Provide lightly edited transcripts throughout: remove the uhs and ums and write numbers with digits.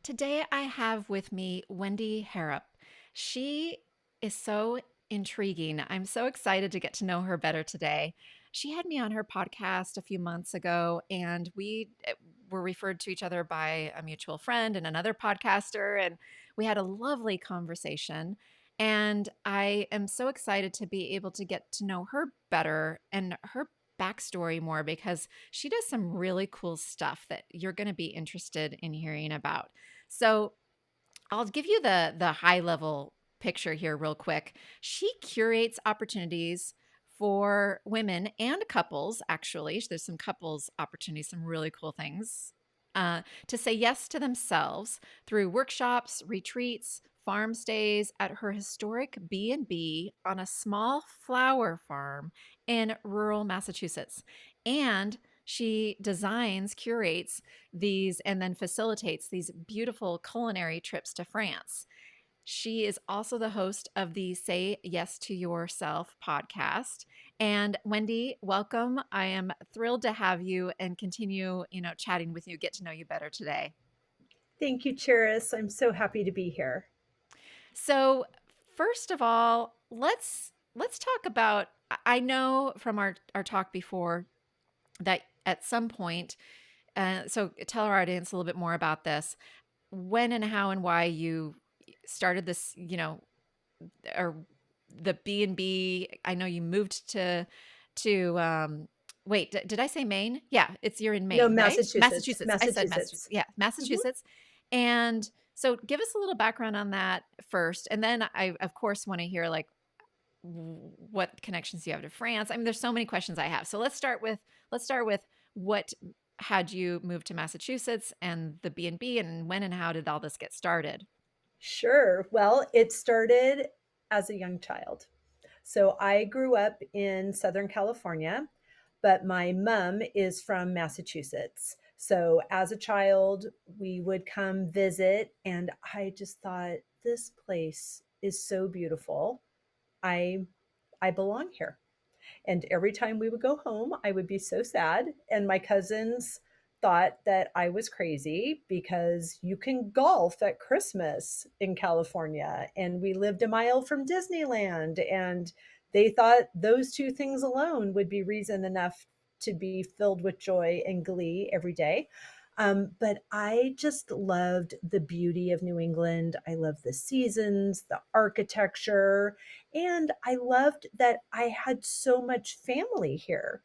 Today I have with me Wendy Harrop. She is so intriguing. I'm so excited to get to know her better today. She had me on her podcast a few months ago, and we were referred to each other by a mutual friend and another podcaster, and we had a lovely conversation. And I am so excited to be able to get to know her better and her backstory more because she does some really cool stuff that you're going to be interested in hearing about. So I'll give you the high level picture here real quick. She curates opportunities for women and couples, actually. There's some couples opportunities, some really cool things, to say yes to themselves through workshops, retreats, farm stays at her historic B&B on a small flower farm in rural Massachusetts. And she designs, curates these, and then facilitates these beautiful culinary trips to France. She is also the host of the Say Yes to Yourself podcast. And Wendy, welcome. I am thrilled to have you and continue, chatting with you, get to know you better today. Thank you, Charis. I'm so happy to be here. So, first of all, let's talk about I know from our talk before that at some point, so tell our audience a little bit more about this, when and how and why you started this, or the B&B. I know you moved to wait, did I say Maine? Yeah, you're in No, Maine, right? Massachusetts. Massachusetts. I said Massachusetts. Massachusetts. Yeah, Mhm. Massachusetts. And so give us a little background on that first. And then I of course want to hear like what connections you have to France. I mean, there's so many questions I have. So let's start with what had you move to Massachusetts and the B&B, and when and how did all this get started? Sure. Well, it started as a young child. So I grew up in Southern California, but my mom is from Massachusetts. So as a child, we would come visit, and I just thought this place is so beautiful. I I belong here. And every time we would go home, I would be so sad. And my cousins thought that I was crazy because you can golf at Christmas in California. And we lived a mile from Disneyland. And they thought those two things alone would be reason enough to be filled with joy and glee every day. But I just loved the beauty of New England. I love the seasons, the architecture, and I loved that I had so much family here.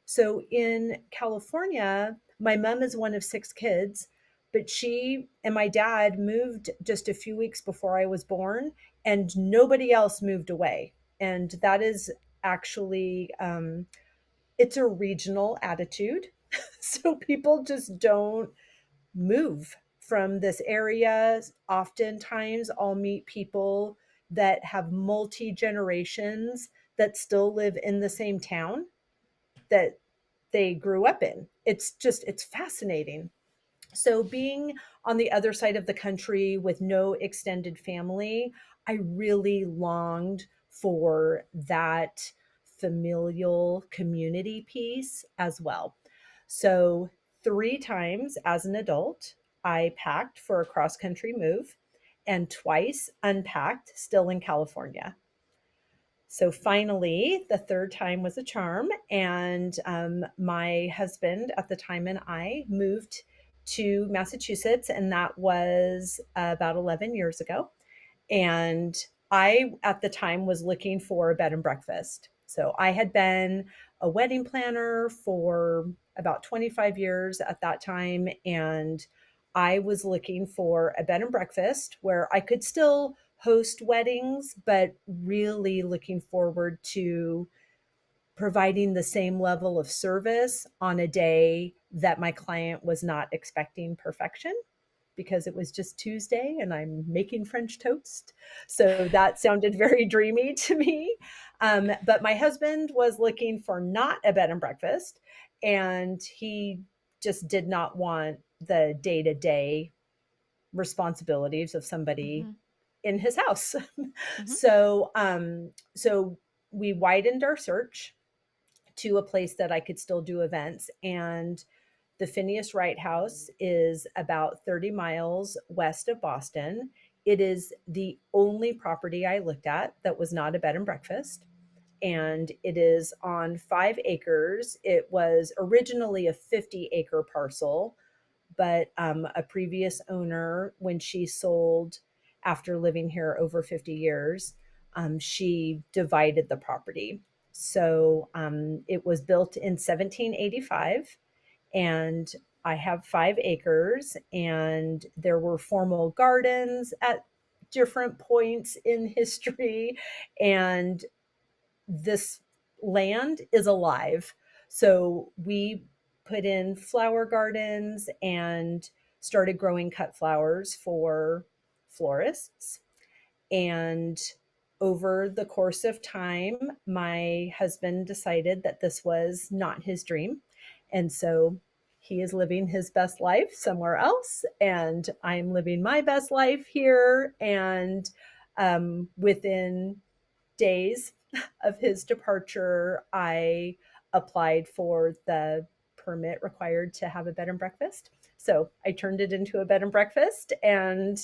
So in California, my mom is one of six kids, but she and my dad moved just a few weeks before I was born, and nobody else moved away. And that is actually, it's a regional attitude. So people just don't move from this area. Oftentimes, I'll meet people that have multi generations that still live in the same town that they grew up in. It's fascinating. So, being on the other side of the country with no extended family, I really longed for that familial community piece as well. So, three times as an adult, I packed for a cross country move and twice unpacked still in California. So finally, the third time was a charm. And my husband at the time and I moved to Massachusetts, and that was about 11 years ago. And I, at the time, was looking for a bed and breakfast. So I had been a wedding planner for about 25 years at that time. And I was looking for a bed and breakfast where I could still host weddings, but really looking forward to providing the same level of service on a day that my client was not expecting perfection because it was just Tuesday and I'm making French toast. So that sounded very dreamy to me. But my husband was looking for not a bed and breakfast, and he just did not want the day to day responsibilities of somebody Hmm. in his house. Hmm. So we widened our search to a place that I could still do events. And The Phineas Wright House is about 30 miles west of Boston. It is the only property I looked at that was not a bed and breakfast. And it is on 5 acres. It was originally a 50-acre parcel, but a previous owner, when she sold after living here over 50 years, she divided the property. So it was built in 1785, and I have 5 acres, and there were formal gardens at different points in history, and this land is alive. So we put in flower gardens and started growing cut flowers for florists. And over the course of time, my husband decided that this was not his dream. And so he is living his best life somewhere else. And I'm living my best life here. And within days of his departure, I applied for the permit required to have a bed and breakfast. So I turned it into a bed and breakfast, and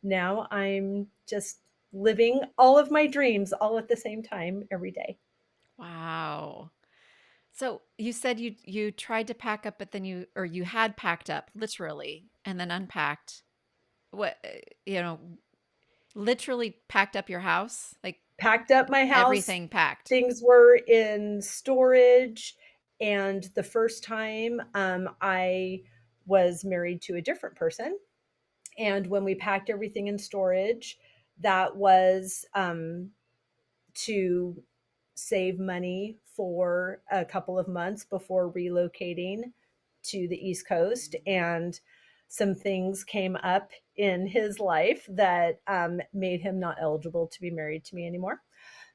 now I'm just living all of my dreams all at the same time every day. Wow. So you said you tried to pack up, but then you had packed up literally and then unpacked. What, you know, literally packed up your house, like Packed up my house, everything packed. things were in storage. And the first time I was married to a different person, and when we packed everything in storage, that was to save money for a couple of months before relocating to the East Coast. And some things came up in his life that made him not eligible to be married to me anymore.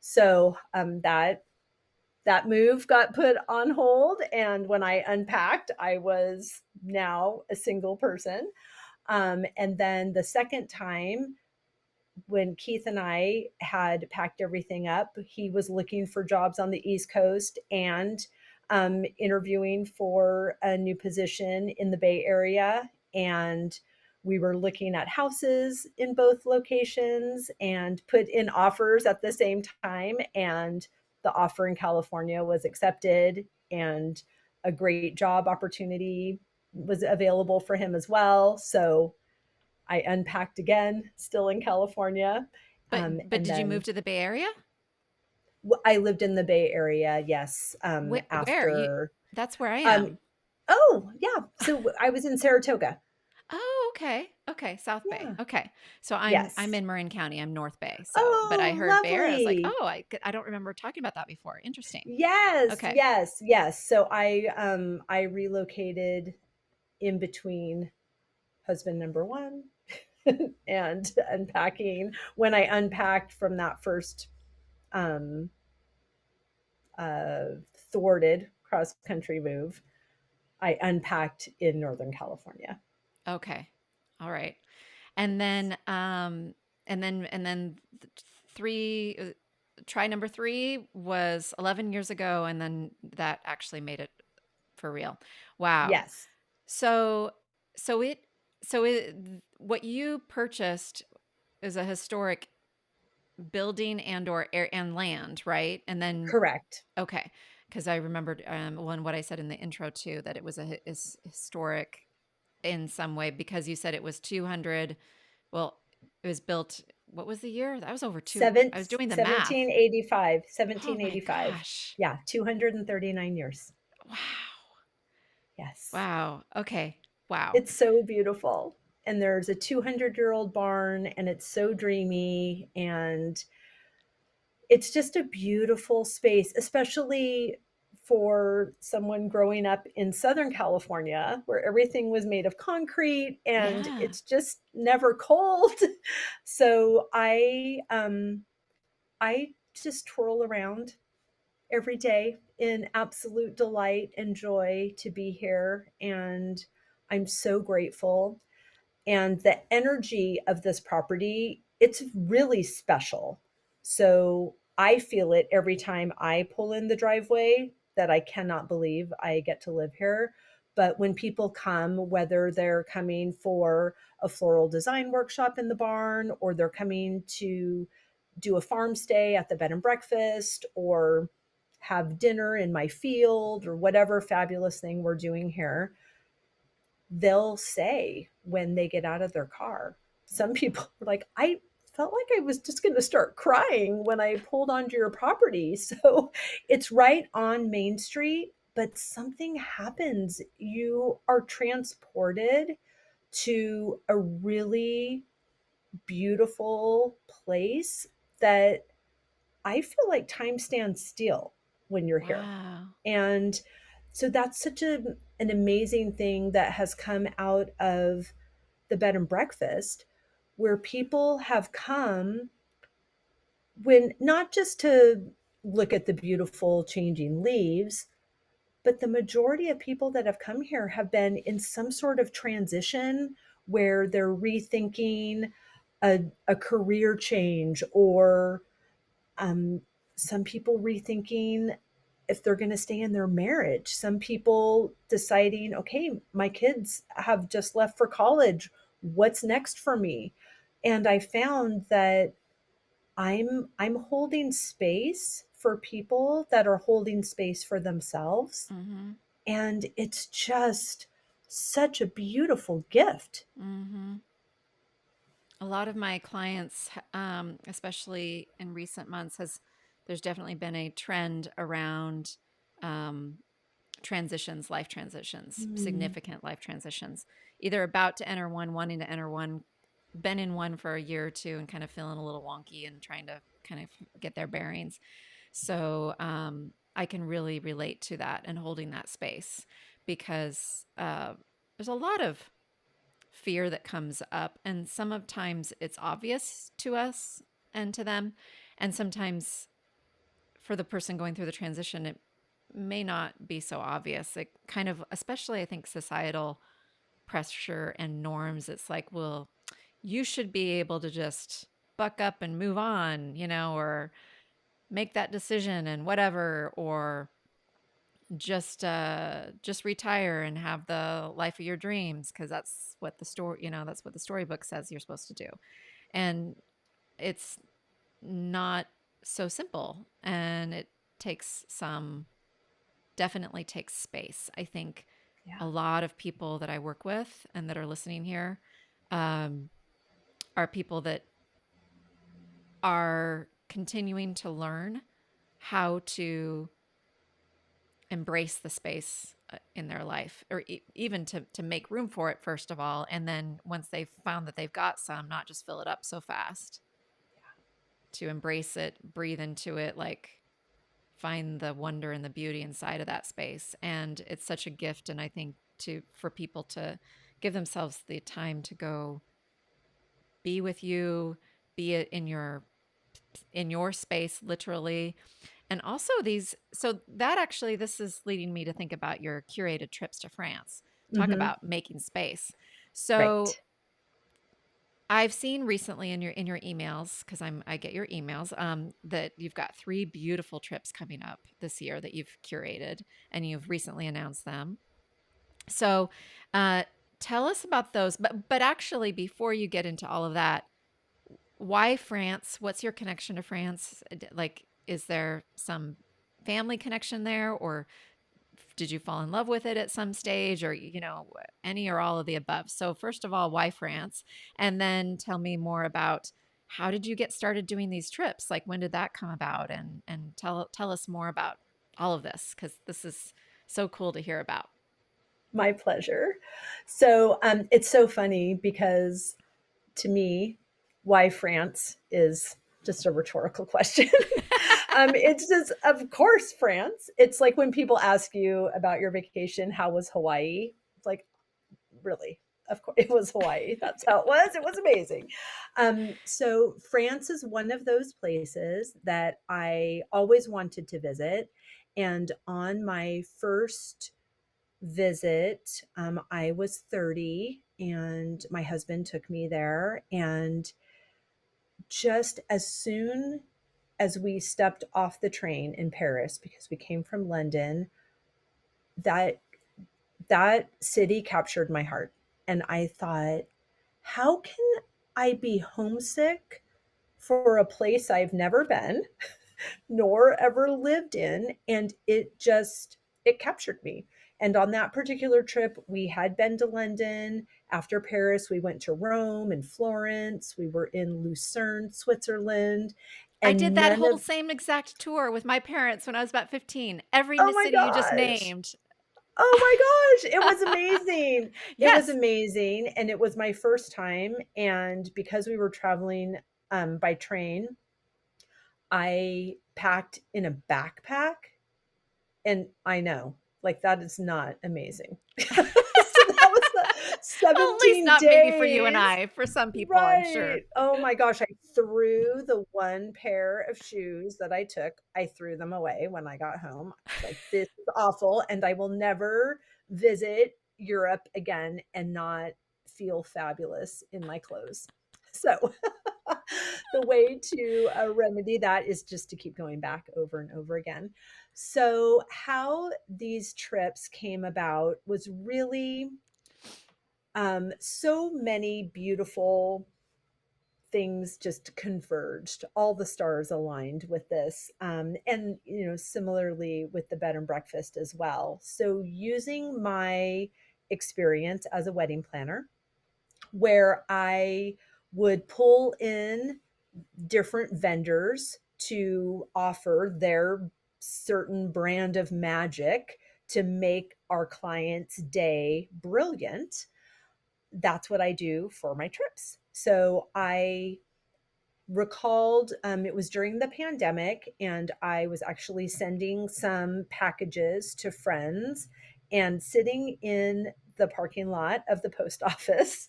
So that move got put on hold. And when I unpacked, I was now a single person. And then the second time, when Keith and I had packed everything up, he was looking for jobs on the East Coast and interviewing for a new position in the Bay Area. And we were looking at houses in both locations and put in offers at the same time. And the offer in California was accepted, and a great job opportunity was available for him as well. So I unpacked again, still in California. But And did you then move to the Bay Area? I lived in the Bay Area, yes, Where you? after. That's where I Um, am. oh, yeah. So I was in Saratoga. Oh, okay. Okay, South Bay. Yeah. Okay. So I'm Yes. in Marin County. I'm North Bay. So, but I Oh, heard Bear. I was like, lovely. "Oh, I don't remember talking about that before. Interesting." Yes, Okay. yes, yes. So I relocated in between husband number one and unpacking. When I unpacked from that first um uh, thwarted cross country move, I unpacked in Northern California. Okay. All right. And then and then three try number 3 was 11 years ago, and then that actually made it for real. Wow. Yes, So so it so it what you purchased is a historic building and or air and land, right? And then correct. okay, because I remembered what I said in the intro too, that it was historic in some way because you said it was 200. Well, it was built. What was the year? That was over two. Seven, I was doing the math. 1785, Oh my 1785. gosh. Yeah, 239 years. Wow. Yes. Wow. Okay. Wow. It's so beautiful. And there's a 200-year-old barn, and it's so dreamy, and it's just a beautiful space, especially for someone growing up in Southern California where everything was made of concrete and Yeah. it's just never cold. So I just twirl around every day in absolute delight and joy to be here, and I'm so grateful. And the energy of this property, it's really special. So I feel it every time I pull in the driveway, that I cannot believe I get to live here. But when people come, whether they're coming for a floral design workshop in the barn, or they're coming to do a farm stay at the bed and breakfast, or have dinner in my field, or whatever fabulous thing we're doing here, they'll say when they get out of their car, some people are like, I felt like I was just going to start crying when I pulled onto your property. So it's right on Main Street, but something happens. You are transported to a really beautiful place that I feel like time stands still when you're here. Wow. And so that's such an amazing thing that has come out of the bed and breakfast, where people have come, when not just to look at the beautiful changing leaves, but the majority of people that have come here have been in some sort of transition where they're rethinking a career change, or um, some people rethinking if they're going to stay in their marriage. Some people deciding, okay, my kids have just left for college. What's next for me? And I found that I'm holding space for people that are holding space for themselves. Mhm. And it's just such a beautiful gift. Mhm. A lot of my clients, especially in recent months, has there's definitely been a trend around um, transitions, life transitions, Mm, significant life transitions, either about to enter one, wanting to enter one, been in one for a year or two and kind of feeling a little wonky and trying to kind of get their bearings. So I can really relate to that and holding that space because there's a lot of fear that comes up, and some of times it's obvious to us and to them, and sometimes for the person going through the transition it may not be so obvious. It kind of, especially I think societal pressure and norms, it's like, well, you should be able to just buck up and move on, or make that decision and whatever, or just retire and have the life of your dreams because that's what the story, that's what the storybook says you're supposed to do. And it's not so simple, and it takes some definitely takes space. I think yeah. a lot of people that I work with and that are listening here um, are people that are continuing to learn how to embrace the space in their life, or even to make room for it first of all, and then once they've found that they've got some, not just fill it up so fast, to embrace it, breathe into it, like find the wonder and the beauty inside of that space. And it's such a gift, and I think to for people to give themselves the time to go be with you, be it in your space literally. And also these, so that actually, this is leading me to think about your curated trips to France. Talk Mm-hmm. about making space. So Right. I've seen recently in your emails, because I get your emails, that you've got three beautiful trips coming up this year that you've curated, and you've recently announced them. So uh, tell us about those. But actually, before you get into all of that, why France? What's your connection to France? Like, is there some family connection there, or did you fall in love with it at some stage, or any or all of the above? So first of all, why France? And then tell me more about how did you get started doing these trips? Like, when did that come about? And tell us more about all of this, because this is so cool to hear about. My pleasure. So it's so funny because, to me, why France is just a rhetorical question. It's just, of course, France. It's like when people ask you about your vacation, how was Hawaii? It's like, really? Of course, it was Hawaii. That's how it was. It was amazing. So, France is one of those places that I always wanted to visit. And on my first visit, I was 30 and my husband took me there. And just as soon as we stepped off the train in Paris, because we came from London, that that city captured my heart. And I thought, how can I be homesick for a place I've never been nor ever lived in? And it captured me. And on that particular trip, we had been to London. After Paris, we went to Rome and Florence. We were in Lucerne, Switzerland. I did And that none whole of, same exact tour with my parents when I was about 15. Every oh my city you just gosh. named. Oh my gosh, it was amazing. It was Yes. amazing, and it was my first time, and because we were traveling, by train, I packed in a backpack, and I know, like, that is not amazing. So that was the Well, at least 17 not maybe for you and days. I. For some people, I'm Right. sure. Oh my gosh, I threw the one pair of shoes that I took, I threw them away when I got home. I was like, "This is awful, and I will never visit Europe again and not feel fabulous in my clothes." So, the way to, remedy that is just to keep going back over and over again. So, how these trips came about was really, so many beautiful things just converged. All the stars aligned with this. And, similarly with the bed and breakfast as well. So, using my experience as a wedding planner, where I would pull in different vendors to offer their certain brand of magic to make our client's day brilliant. That's what I do for my trips. So I recalled, it was during the pandemic, and I was actually sending some packages to friends and sitting in the parking lot of the post office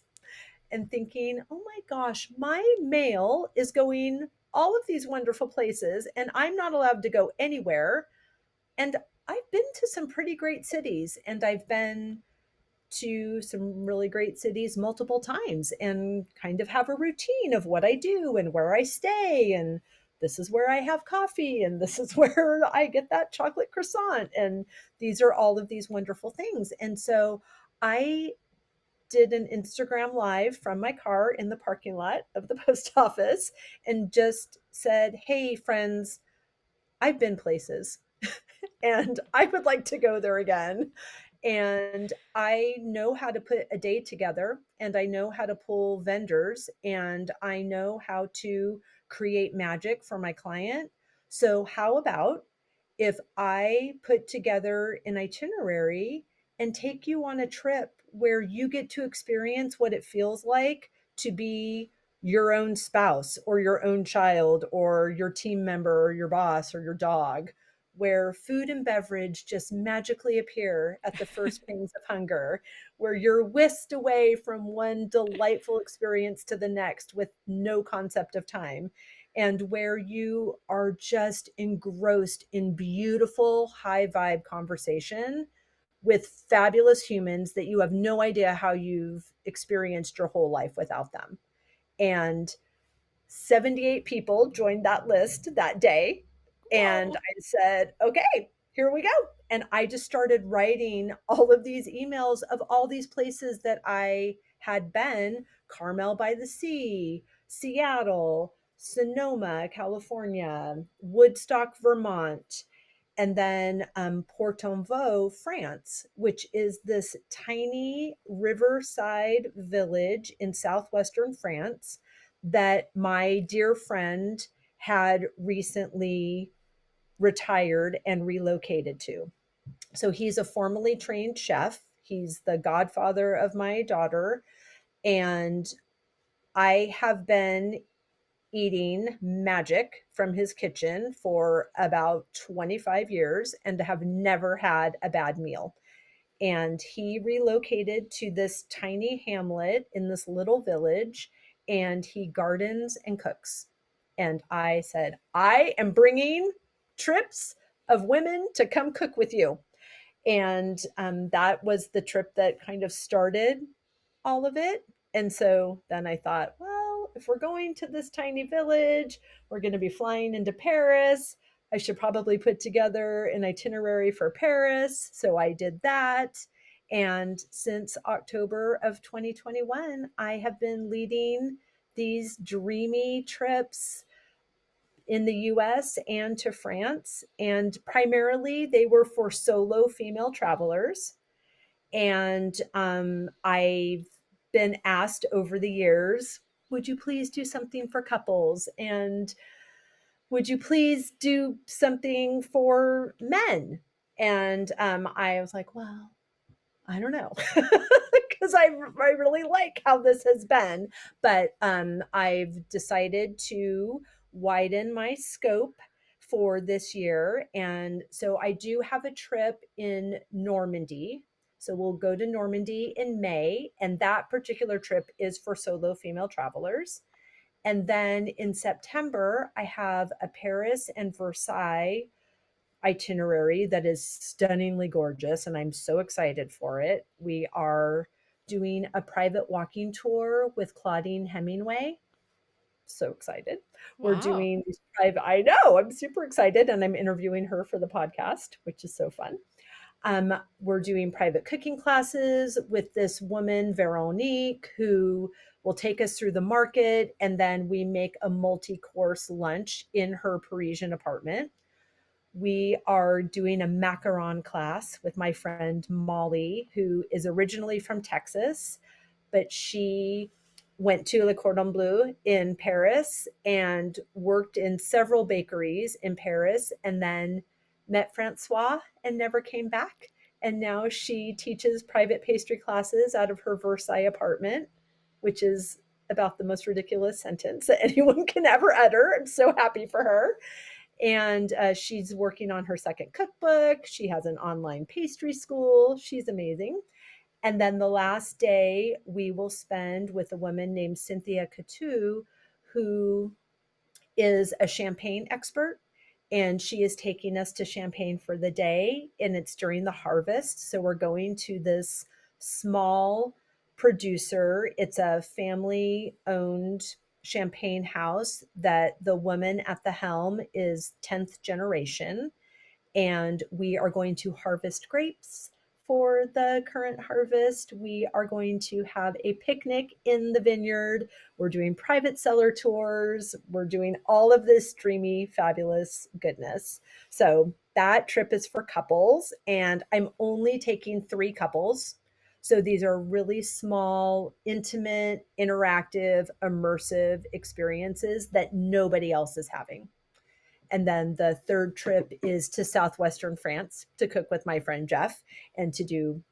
and thinking, oh my gosh, my mail is going all of these wonderful places, and I'm not allowed to go anywhere. And I've been to some pretty great cities, and I've been to some really great cities multiple times and kind of have a routine of what I do and where I stay. And this is where I have coffee, and this is where I get that chocolate croissant. And these are all of these wonderful things. And so I did an Instagram live from my car in the parking lot of the post office and just said, hey, friends, I've been places and I would like to go there again. And I know how to put a day together, and I know how to pull vendors, and I know how to create magic for my client. So, how about if I put together an itinerary and take you on a trip where you get to experience what it feels like to be your own spouse or your own child or your team member or your boss or your dog, where food and beverage just magically appear at the first pangs of hunger, where you're whisked away from one delightful experience to the next with no concept of time, and where you are just engrossed in beautiful, high vibe conversation with fabulous humans that you have no idea how you've experienced your whole life without them. And 78 people joined that list that day. And Whoa. I said, okay, here we go. And I just started writing all of these emails of all these places that I had been: Carmel by the Sea, Seattle, Sonoma, California, Woodstock, Vermont, and then Port-en-Vaux, France, which is this tiny riverside village in southwestern France that my dear friend had recently retired and relocated to. So he's a formally trained chef. He's the godfather of my daughter. And I have been eating magic from his kitchen for about 25 years and have never had a bad meal. And he relocated to this tiny hamlet in this little village, and he gardens and cooks. And I said, I am bringing trips of women to come cook with you. And that was the trip that kind of started all of it. And so then I thought, well, if we're going to this tiny village, we're going to be flying into Paris. I should probably put together an itinerary for Paris. So I did that. And since October of 2021, I have been leading these dreamy trips in the US and to France. And primarily, they were for solo female travelers. And I've been asked over the years, would you please do something for couples? And would you please do something for men? And I was like, well, I don't know. Because I really like how this has been. But I've decided to widen my scope for this year. And so I do have a trip in Normandy. So we'll go to Normandy in May. And that particular trip is for solo female travelers. And then in September, I have a Paris and Versailles itinerary that is stunningly gorgeous, and I'm so excited for it. We are doing a private walking tour with Claudine Hemingway. So excited. We're Wow. doing these private, I know, I'm super excited, and I'm interviewing her for the podcast, which is so fun. We're doing private cooking classes with this woman, Veronique, who will take us through the market, and then we make a multi course lunch in her Parisian apartment. We are doing a macaron class with my friend Molly, who is originally from Texas, but she went to Le Cordon Bleu in Paris and worked in several bakeries in Paris, and then met Francois and never came back. And now she teaches private pastry classes out of her Versailles apartment, which is about the most ridiculous sentence that anyone can ever utter. I'm so happy for her. And she's working on her second cookbook. She has an online pastry school. She's amazing. And then the last day we will spend with a woman named Cynthia Coutu, who is a champagne expert. And she is taking us to Champagne for the day. And it's during the harvest. So we're going to this small producer. It's a family owned champagne house that the woman at the helm is 10th generation, and we are going to harvest grapes for the current harvest. We are going to have a picnic in the vineyard. We're doing private cellar tours. We're doing all of this dreamy, fabulous goodness. So that trip is for couples, and I'm only taking 3 couples. So these are really small, intimate, interactive, immersive experiences that nobody else is having. And then the third trip is to southwestern France to cook with my friend Jeff and to do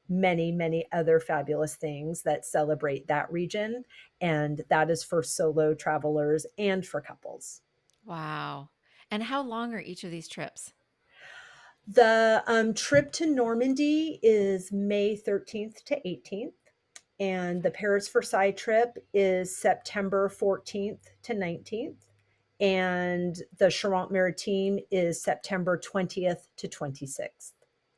many, many other fabulous things that celebrate that region. And that is for solo travelers and for couples. Wow. And how long are each of these trips? The trip to Normandy is May 13th to 18th. And the Paris Versailles trip is September 14th to 19th. And the Charente Maritime is September 20th to 26th.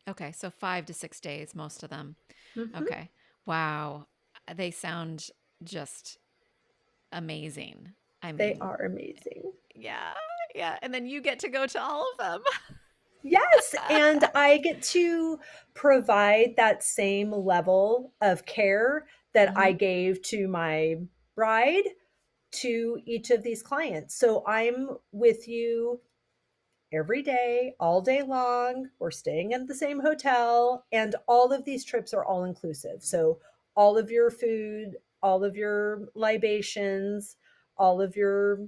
Okay, so 5 to 6 days, most of them. Mm-hmm. Okay. Wow. They sound just amazing. I They mean, are amazing. yeah, yeah. And then you get to go to all of them. Yes, and I get to provide that same level of care that I Hmm. gave to my bride to each of these clients. So I'm with you every day, all day long. We're staying in the same hotel, and all of these trips are all inclusive. So, all of your food, all of your libations, all of your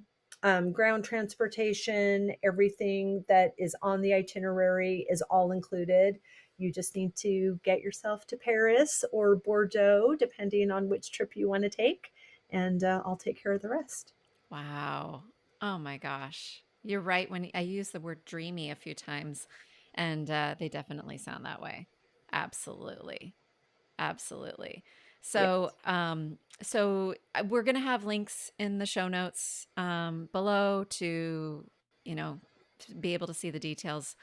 ground transportation, everything that is on the itinerary is all included. You just need to get yourself to Paris or Bordeaux, depending on which trip you want to take, and I'll take care of the rest. Wow. Oh my gosh. You're right. When I use the word dreamy a few times, and they definitely sound that way. Absolutely. Absolutely. So, Yes. we're going to have links in the show notes below to, you know, to be able to see the details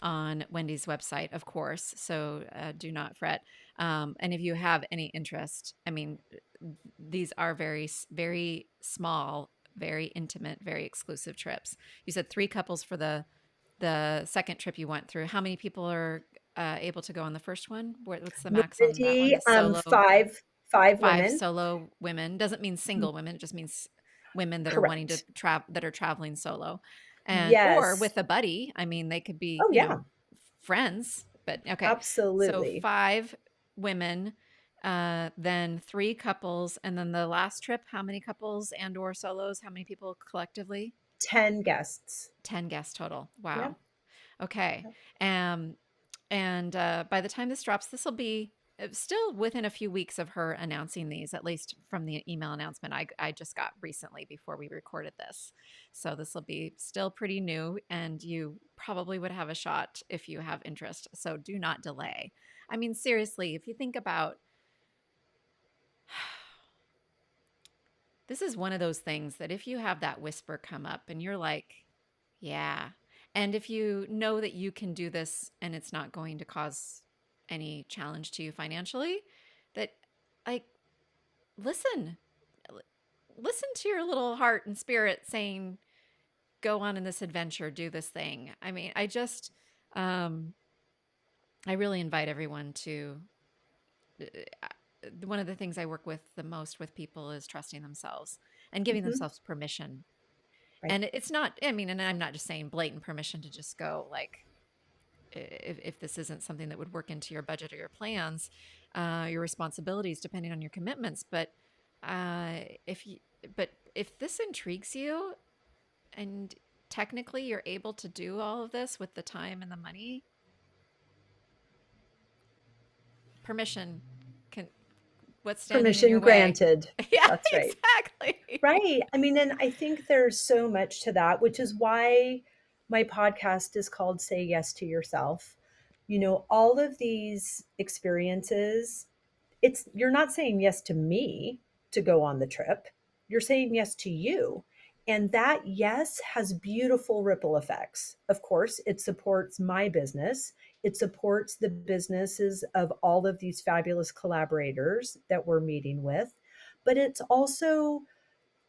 on Wendy's website, of course. So do not fret. And if you have any interest, I mean, these are very small, very intimate, very exclusive trips. You said 3 couples for the second trip you went through. How many people are? able to go on the first one? What's the max on that Wendy, one? Solo, five five women. solo women. Doesn't mean single women. It just means women that are wanting to Correct. that are traveling solo, and or Yes. with a buddy. I mean, they could be, Oh, yeah, friends. But okay, so absolutely. five women, then three couples, and then the last trip. How many couples and or solos? How many people collectively? 10 guests. 10 guests total. Yep. Wow. Okay. Yep. Um, and by the time this drops, this will be still within a few weeks of her announcing these, at least from the email announcement I just got recently before we recorded this. So this will be still pretty new, and you probably would have a shot if you have interest. So do not delay. I mean, seriously, if you think about this is one of those things that if you have that whisper come up and you're like, yeah. And if you know that you can do this and it's not going to cause any challenge to you financially, that like listen, listen to your little heart and spirit saying, go on in this adventure, do this thing. I mean, um, I really invite everyone to. One of the things I work with the most with people is trusting themselves and giving Hmm. themselves permission. Right. And it's not, I mean, and I'm not just saying blatant permission to just go like, if this isn't something that would work into your budget or your plans, your responsibilities, depending on your commitments. If you, but if this intrigues you and technically you're able to do all of this with the time and the money, permission can, what's standing in your Permission way? granted. Yeah, That's right. exactly. Right. I mean, and I think there's so much to that, which is why my podcast is called Say Yes to Yourself. All of these experiences, you're not saying yes to me to go on the trip. You're saying yes to you. And that yes has beautiful ripple effects. Of course, it supports my business. It supports the businesses of all of these fabulous collaborators that we're meeting with. But it's also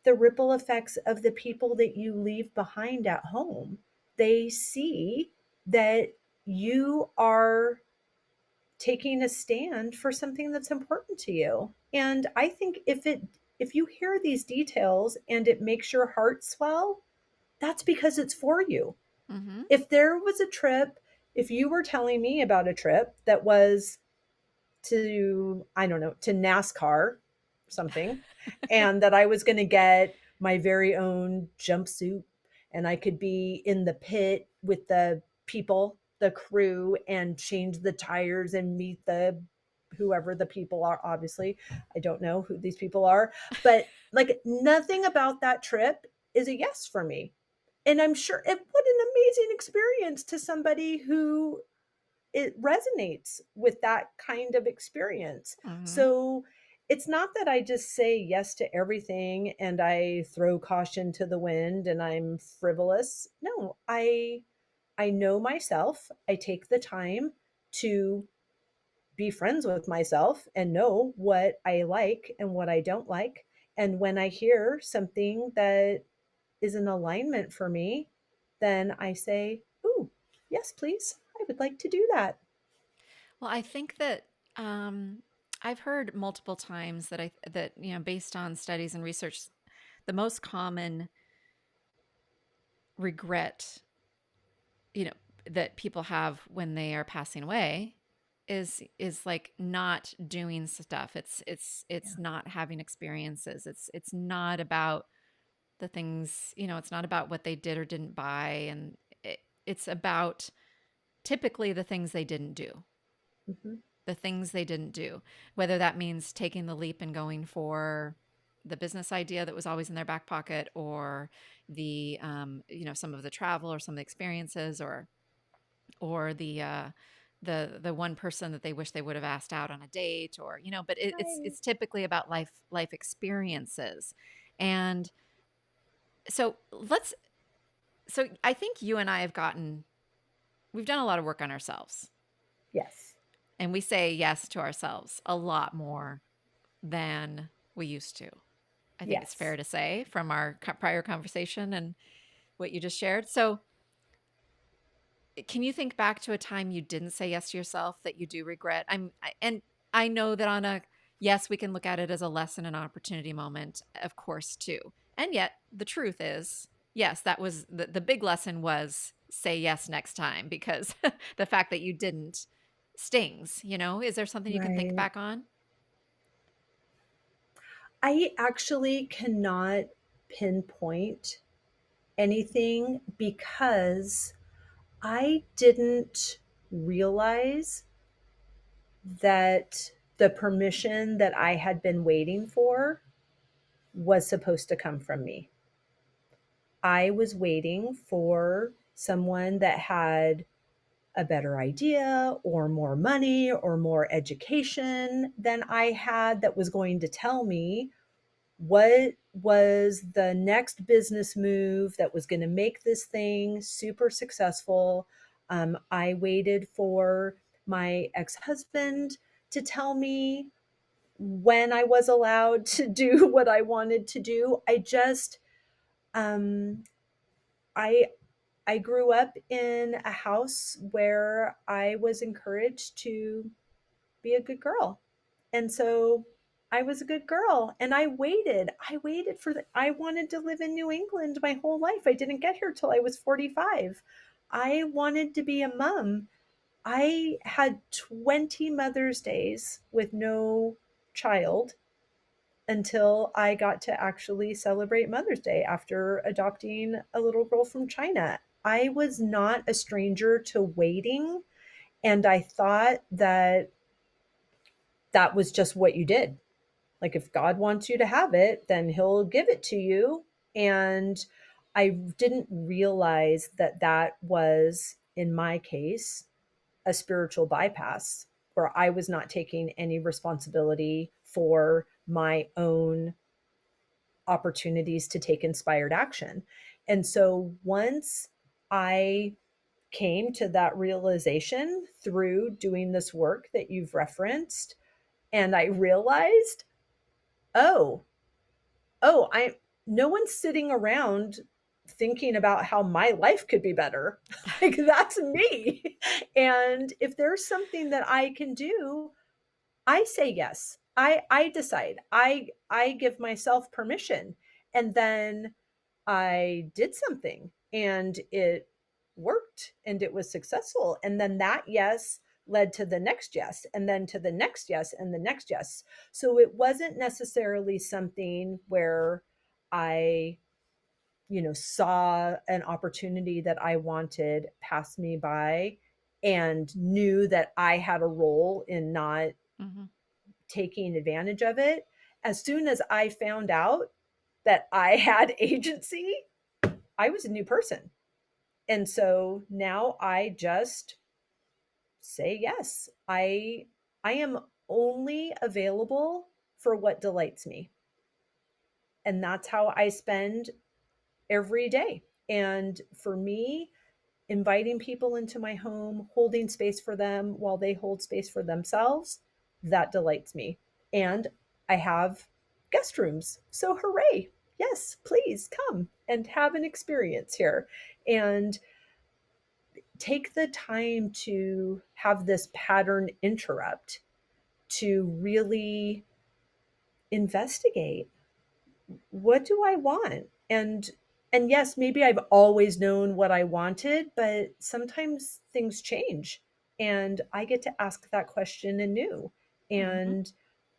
the ripple effects of the people that you leave behind at home. They see that you are taking a stand for something that's important to you. And I think if you hear these details and it makes your heart swell, that's because it's for you. Mm-hmm. If there was a trip, if you were telling me about a trip that was to, I don't know, to NASCAR, something, and that I was going to get my very own jumpsuit and I could be in the pit with the people, the crew, and change the tires and meet the whoever the people are. Obviously, I don't know who these people are, but like nothing about that trip is a yes for me. And I'm sure what an amazing experience to somebody who it resonates with that kind of experience. Mm-hmm. So it's not that I just say yes to everything and I throw caution to the wind and I'm frivolous. No, I know myself. I take the time to be friends with myself and know what I like and what I don't like. And when I hear something that is an alignment for me, then I say, "Ooh, yes, please. I would like to do that." Well, I think that um, I've heard multiple times that based on studies and research, the most common regret, you know, that people have when they are passing away is like not doing stuff. It's Yeah. not having experiences. It's not about the things, it's not about what they did or didn't buy, and it's about typically the things they didn't do. Mhm. The things they didn't do, whether that means taking the leap and going for the business idea that was always in their back pocket, or the some of the travel or some of the experiences, or the one person that they wish they would have asked out on a date, or but Right. it's typically about life experiences. And so I think you and I we've done a lot of work on ourselves, Yes. and we say yes to ourselves a lot more than we used to. I think it's Yes. fair to say from our prior conversation and what you just shared. So, can you think back to a time you didn't say yes to yourself that you do regret? And I know that on a yes, we can look at it as a lesson and opportunity moment, of course, too. And yet the truth is, yes, that was the big lesson was say yes next time because the fact that you didn't stings, you know? Is there something you can think Right. back on? I actually cannot pinpoint anything because I didn't realize that the permission that I had been waiting for was supposed to come from me. I was waiting for someone that had a better idea or more money or more education than I had that was going to tell me what was the next business move that was going to make this thing super successful. I waited for my ex husband to tell me when I was allowed to do what I wanted to do. Um, I, I grew up in a house where I was encouraged to be a good girl. And so I was a good girl and I waited. I wanted to live in New England my whole life. I didn't get here till I was 45. I wanted to be a mom. I had 20 Mother's Days with no child until I got to actually celebrate Mother's Day after adopting a little girl from China. I was not a stranger to waiting, and I thought that that was just what you did. Like if God wants you to have it, then he'll give it to you. And I didn't realize that that was, in my case, a spiritual bypass where I was not taking any responsibility for my own opportunities to take inspired action. And so once I came to that realization through doing this work that you've referenced, and I realized, oh, I no one's sitting around thinking about how my life could be better. Like that's me. And if there's something that I can do, I say yes. I decide. I give myself permission. And then I did something and it worked and it was successful. And then that yes led to the next yes and then to the next yes and the next yes. So it wasn't necessarily something where I, saw an opportunity that I wanted pass me by and knew that I had a role in not Hmm. taking advantage of it. As soon as I found out that I had agency, I was a new person. And so now I just say yes. I am only available for what delights me. And that's how I spend every day. And for me, inviting people into my home, holding space for them while they hold space for themselves, that delights me. And I have guest rooms. So hooray. Yes, please come and have an experience here. And take the time to have this pattern interrupt to really investigate, what do I want? And yes, maybe I've always known what I wanted, but sometimes things change and I get to ask that question anew. Hmm. And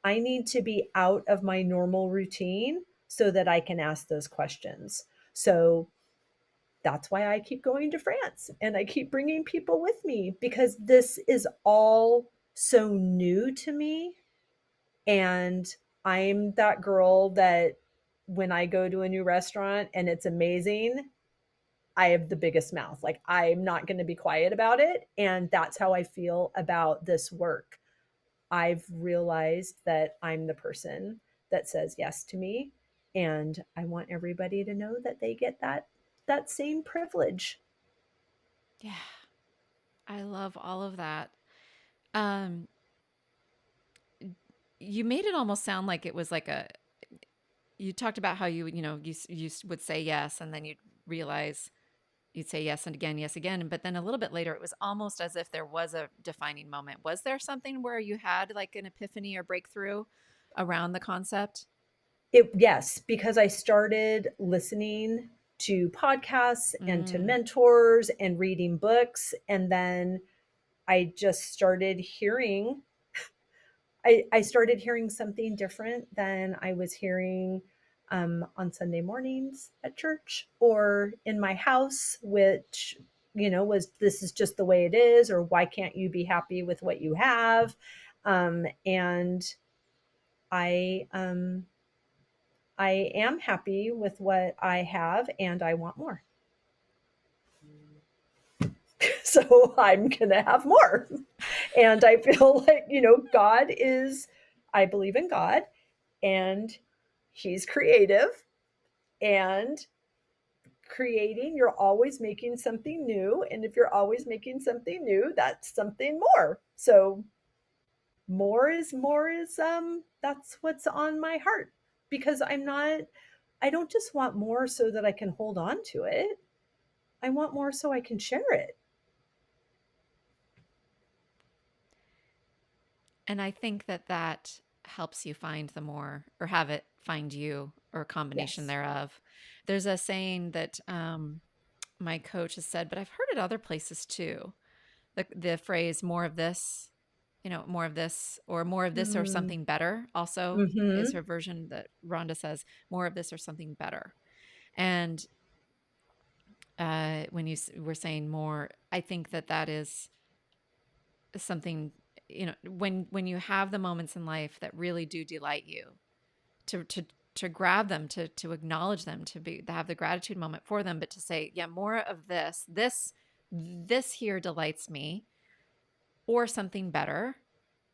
I need to be out of my normal routine so that I can ask those questions. So that's why I keep going to France and I keep bringing people with me because this is all so new to me. And I'm that girl that when I go to a new restaurant and it's amazing, I have the biggest mouth. Like I'm not going to be quiet about it. And that's how I feel about this work. I've realized that I'm the person that says yes to me. And I want everybody to know that they get that same privilege. Yeah, I love all of that. Um, you made it almost sound like it was like a, you talked about how you would say yes and then you'd realize you'd say yes again. But then a little bit later, it was almost as if there was a defining moment. Was there something where you had like an epiphany or breakthrough around the concept? Yes, because I started listening to podcasts and to Mm. mentors and reading books. And then I just started hearing, I started hearing something different than I was hearing on Sunday mornings at church or in my house, which, was this is just the way it is, or why can't you be happy with what you have? And I, I am happy with what I have and I want more. So I'm going to have more. And I feel like, God is, I believe in God and He's creative and creating, you're always making something new. And if you're always making something new, that's something more. So that's what's on my heart because I don't just want more so that I can hold on to it. I want more so I can share it. And I think that that helps you find the more, or have it find you, or a combination Yes. thereof. There's a saying that my coach has said, but I've heard it other places too. The phrase "more of this," more of this, or more of this, or Mm, something better. Also, is mm-hmm. her version that Rhonda says, "More of this or something better." And when you were saying more, I think that that is something, when you have the moments in life that really do delight you, to grab them, to acknowledge them, to have the gratitude moment for them, but to say, yeah, more of this here delights me, or something better.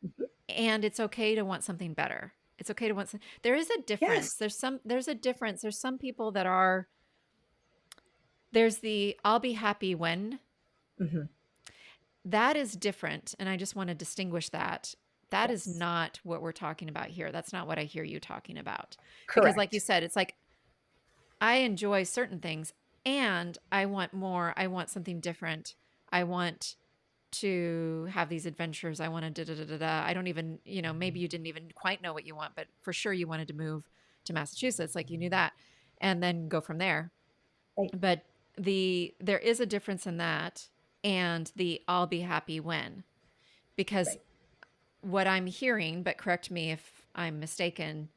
Mm-hmm. And it's okay to want something better. It's okay to want some, there is a difference. Yes. There's a difference. There's some people that are, there's the I'll be happy when. Mm-hmm. That is different. And I just want to distinguish that. That is Yes. not what we're talking about here. That's not what I hear you talking about. Because, like you Correct. said, it's like I enjoy certain things and I want more. I want something different. I want to have these adventures. I want to da da da da da. I don't even, maybe you didn't even quite know what you want, but for sure you wanted to move to Massachusetts. Like you knew that, and then go from there. Right. But there is a difference in that and the I'll be happy when, because Right. what I'm hearing, but correct me if I'm mistaken,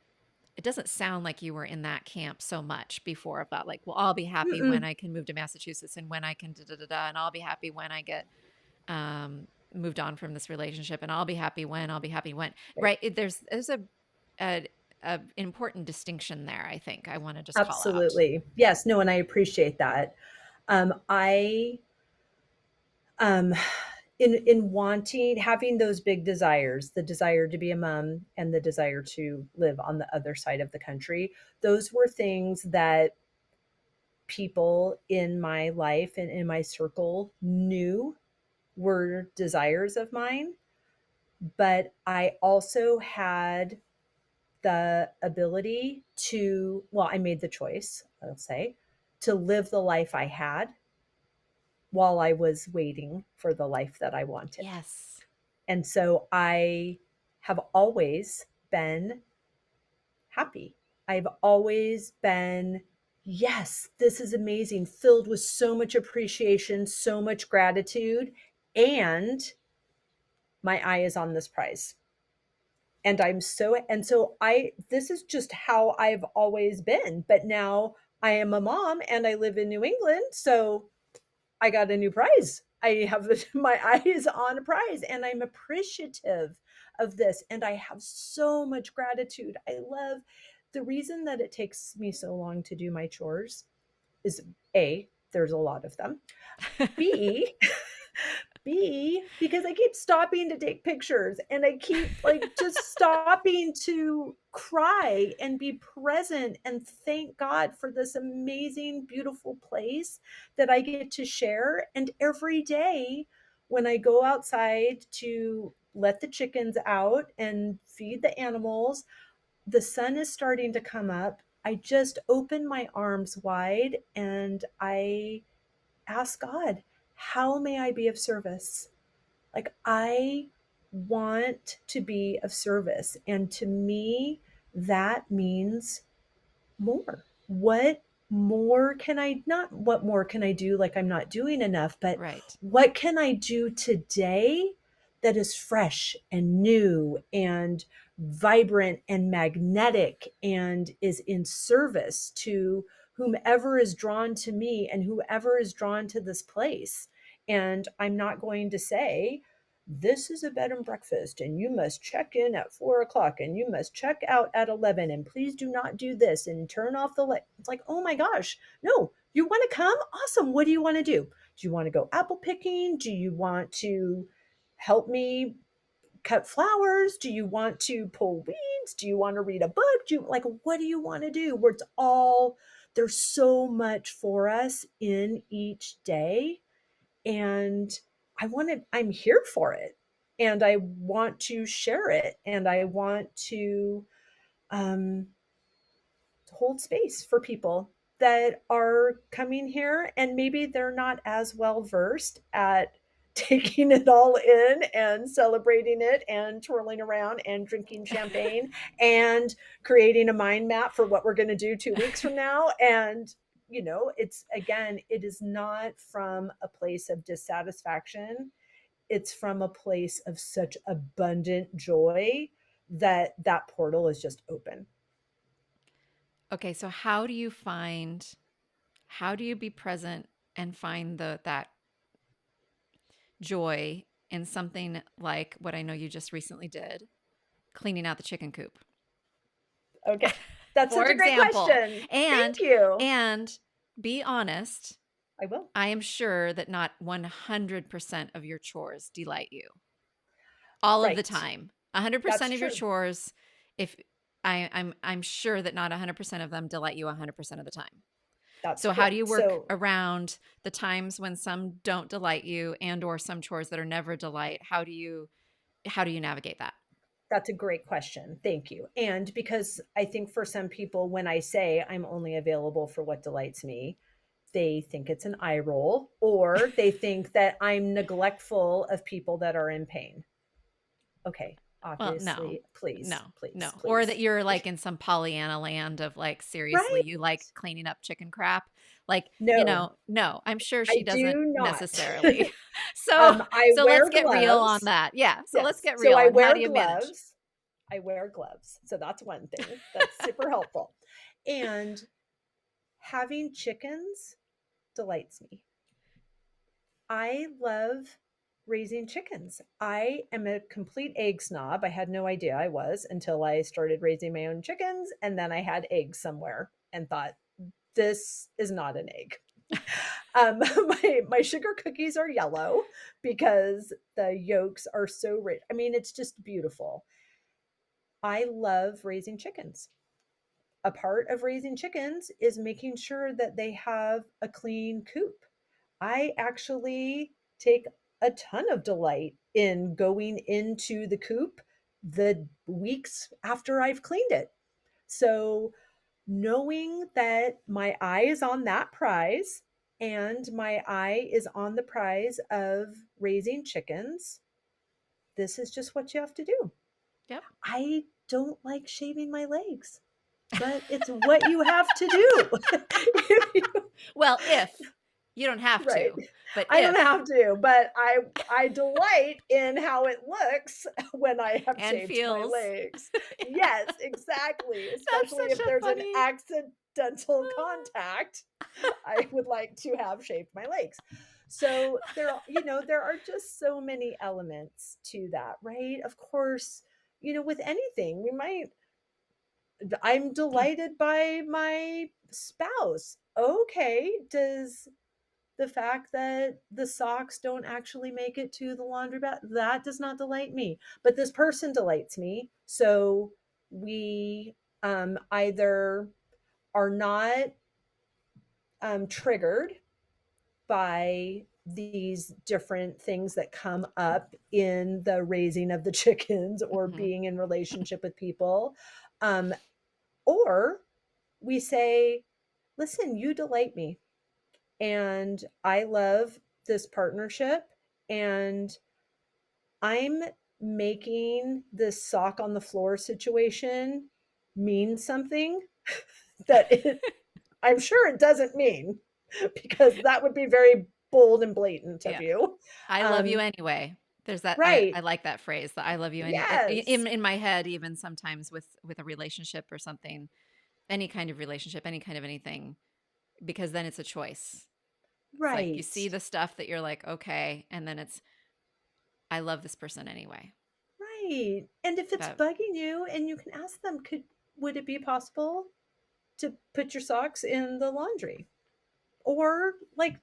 it doesn't sound like you were in that camp so much before about like, well, I'll be happy when Mm-mm. I can move to Massachusetts and when I can da da da da, and I'll be happy when I get moved on from this relationship, and I'll be happy when, Right. right? There's a, a important distinction there. I think I want to just call out. Absolutely. Yes. No, and I appreciate that. I um in wanting having those big desires, the desire to be a mom and the desire to live on the other side of the country, those were things that people in my life and in my circle knew were desires of mine. But I also had the ability to, well, I made the choice, I'll say, to live the life I had while I was waiting for the life that I wanted. Yes. And so I have always been happy. I've always been, yes, this is amazing, filled with so much appreciation, so much gratitude, and my eye is on this prize. And this is just how I've always been. But now I am a mom and I live in New England. So I got a new prize. I have my eyes on a prize and I'm appreciative of this. And I have so much gratitude. I love the reason that it takes me so long to do my chores is A, there's a lot of them. B, because I keep stopping to take pictures and I keep like just stopping to cry and be present and thank God for this amazing, beautiful place that I get to share. And every day when I go outside to let the chickens out and feed the animals, the sun is starting to come up. I just open my arms wide and I ask God, how may I be of service? Like, I want to be of service. And to me, that means more. What more can I not what more can I do like I'm not doing enough, but Right. what can I do today that is fresh and new and vibrant and magnetic and is in service to whomever is drawn to me and whoever is drawn to this place. And I'm not going to say, this is a bed and breakfast and you must check in at 4 o'clock and you must check out at 11 and please do not do this and turn off the light. It's like, oh my gosh, no, you want to come? Awesome. What do you want to do? Do you want to go apple picking? Do you want to help me cut flowers? Do you want to pull weeds? Do you want to read a book? Do you like, what do you want to do? Where it's all, there's so much for us in each day, and I'm here for it, and I want to share it, and I want to um, hold space for people that are coming here and maybe they're not as well versed at taking it all in and celebrating it and twirling around and drinking champagne and creating a mind map for what we're going to do 2 weeks from now. And it's, again, it is not from a place of dissatisfaction. It's from a place of such abundant joy that that portal is just open. Okay, so how do you be present and find that joy in something like what I know you just recently did, cleaning out the chicken coop? Okay. That's For such a great example. question. And Thank you. and be honest, I will. I am sure that not 100% of your chores delight you all of the Right. time. That's 100% of your true. chores, if I'm sure that not 100% of them delight you 100% of the time. That's So how do you correct. work So around the times when some don't delight you and or some chores that are never delight? How do you navigate that? that's a great question. Thank you. And because I think for some people, when I say I'm only available for what delights me, they think it's an eye roll, or they think that I'm neglectful of people that are in pain. Okay. Well, no. Obviously, please, No. please, No. Or that please. you're like in some Pollyanna land of like seriously Right. you like cleaning up chicken crap. Like, No, no, I'm sure I she doesn't do not. necessarily. So I so let's wear get real on gloves. that. Yeah. So let's Yes. get So real I on how wear do you manage? gloves. I wear gloves. So that's one thing that's super helpful. And having chickens delights me. I love raising chickens. I am a complete egg snob. I had no idea I was until I started raising my own chickens. And then I had eggs somewhere and thought, this is not an egg. My sugar cookies are yellow because the yolks are so rich. I mean, it's just beautiful. I love raising chickens. A part of raising chickens is making sure that they have a clean coop. I actually take a ton of delight in going into the coop the weeks after I've cleaned it. So, knowing that my eye is on that prize and my eye is on the prize of raising chickens, this is just what you have to do. Yep. I don't like shaving my legs, but it's what you have to do. If you, Well, if you don't have right. to, but I don't if have to, but I delight in how it looks when I have and shaved my feels. legs. Yes, exactly. That's Especially such if a there's an funny. accidental contact, I would like to have shaved my legs. So there are just so many elements to that, right? Of course, with anything, I'm delighted by my spouse. Okay, does the fact that the socks don't actually make it to the laundry bath, that does not delight me. But this person delights me. So we either are not triggered by these different things that come up in the raising of the chickens or Mhm. being in relationship with people. Or we say, listen, you delight me. and I love this partnership, and I'm making this sock on the floor situation mean something that I'm sure it doesn't mean, because that would be very bold and blatant of Yeah. you. I love you Um, anyway. There's that I right. like that phrase, that I love you anyway. Yes. In my head, even sometimes with a relationship or something, any kind of relationship, any kind of anything, because then it's a choice. It's like you Right. see the stuff that you're like, okay, and then it's I love this person anyway. Right. And if it's But bugging you, and you can ask them, would it be possible to put your socks in the laundry? Or like,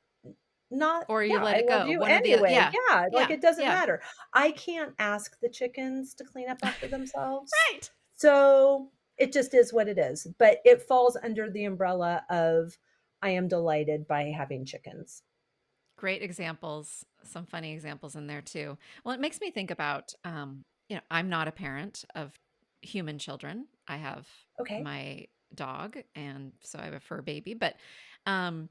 not, or you yeah, let I it love go. you One or the other. anyway. Yeah. Yeah, like Yeah. it doesn't Yeah. matter. I can't ask the chickens to clean up after themselves. Right. So it just is what it is. But it falls under the umbrella of I am delighted by having chickens. Great examples, some funny examples in there too. Well, it makes me think about, I'm not a parent of human children. I have Okay. my dog, and so I have a fur baby. But um,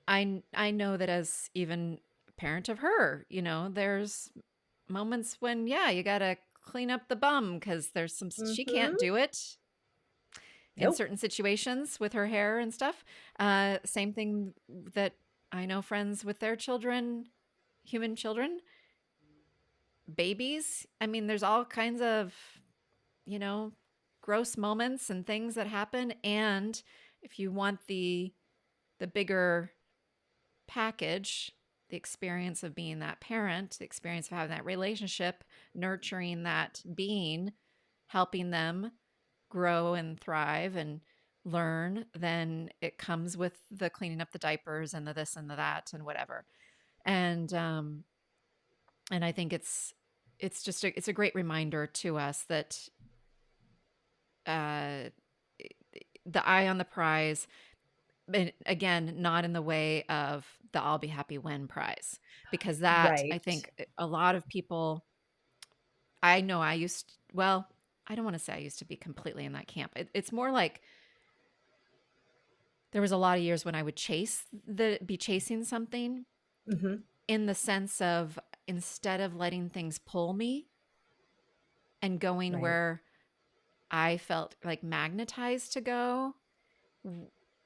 I know that as even a parent of her, there's moments when, yeah, you gotta clean up the bum because there's some she can't Mm-hmm. do it in Nope. certain situations with her hair and stuff. Same thing that I know friends with their children, human children, babies. I mean, there's all kinds of, you know, gross moments and things that happen. And if you want the bigger package, the experience of being that parent, the experience of having that relationship, nurturing that being, helping them grow and thrive and learn, then it comes with the cleaning up the diapers and the this and the that and whatever. And I think it's just it's a great reminder to us that uh the eye on the prize, and again, not in the way of the I'll be happy when prize, because that I Right. think a lot of people, I know I used, well, I don't want to say I used to be completely in that camp. It's more like there was a lot of years when I would be chasing something, Mm-hmm. in the sense of, instead of letting things pull me and going Right. where I felt like magnetized to go.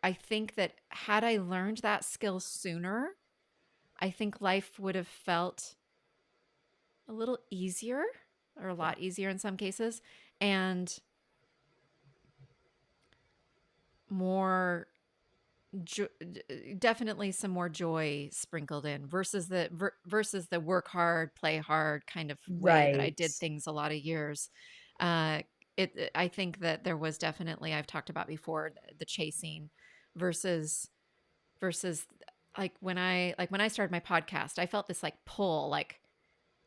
I think that had I learned that skill sooner, I think life would have felt a little easier, or a Yeah. lot easier in some cases, and more jo- definitely some more joy sprinkled in, versus the work hard, play hard kind of way that I Right. did things a lot of years. Uh, I think that there was definitely, I've talked about before, the chasing versus versus like when I started my podcast, I felt this like pull, like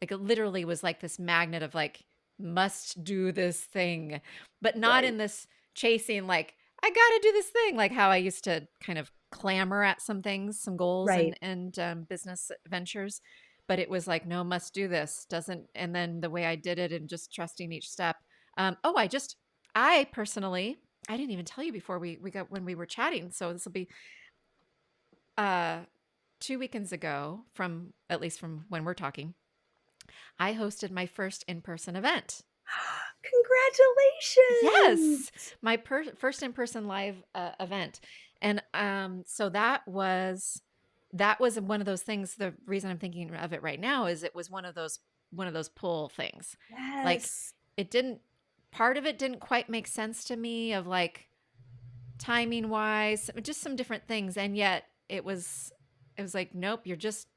it literally was like this magnet of like, must do this thing, but not in Right. this chasing, like I gotta do this thing, like how I used to kind of clamor at some things, some goals Right. and business ventures. But it was like, no, must do this, doesn't, and then the way I did it and just trusting each step. I personally, I didn't even tell you before we got when we were chatting. So this will be uh 2 weekends ago, from at least from when we're talking, I hosted my first in-person event. Yes, Congratulations. my first in-person live event. And so that was one of those things. The reason I'm thinking of it right now is it was one of those pull things. Like, Yes. it didn't part of it didn't quite make sense to me, of like timing wise, just some different things, and yet it was like, nope, you're just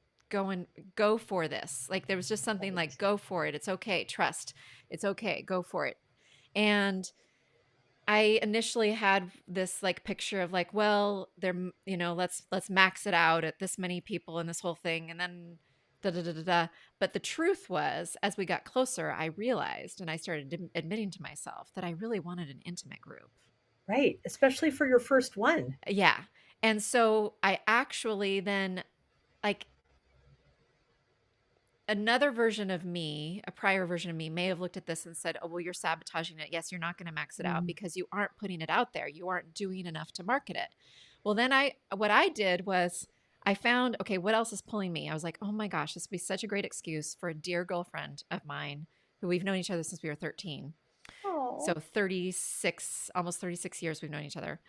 go for this. Like, there was just something like, Right. go for it. It's okay, trust. It's okay, go for it. And I initially had this like picture of like, well, let's max it out at this many people in this whole thing, and then da da da da da. But the truth was, as we got closer, I realized, and I started admitting to myself, that I really wanted an intimate group. Right. Especially for your first one. Yeah. And so I actually then, like, another version of me, a prior version of me, may have looked at this and said, oh, well, you're sabotaging it. Yes, you're not going to max it out Mm. because you aren't putting it out there. You aren't doing enough to market it. Well, then what I did was I found, okay, what else is pulling me? I was like, oh my gosh, this would be such a great excuse for a dear girlfriend of mine who we've known each other since we were 13. So Oh, 36, almost 36 years we've known each other,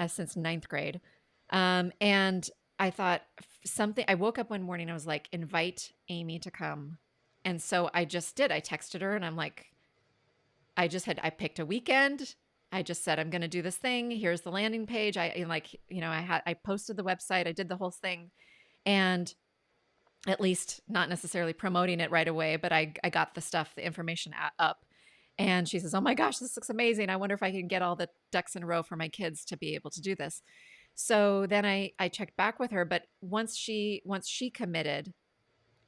since ninth grade. And I thought something, I woke up one morning, I was like, invite Amy to come. And so I just did. I texted her and I'm like, I picked a weekend. I just said, I'm going to do this thing. Here's the landing page. I posted the website. I did the whole thing. And at least not necessarily promoting it right away, but I got the stuff, the information up. And she says, oh my gosh, this looks amazing. I wonder if I can get all the ducks in a row for my kids to be able to do this. So then I checked back with her, but once she committed,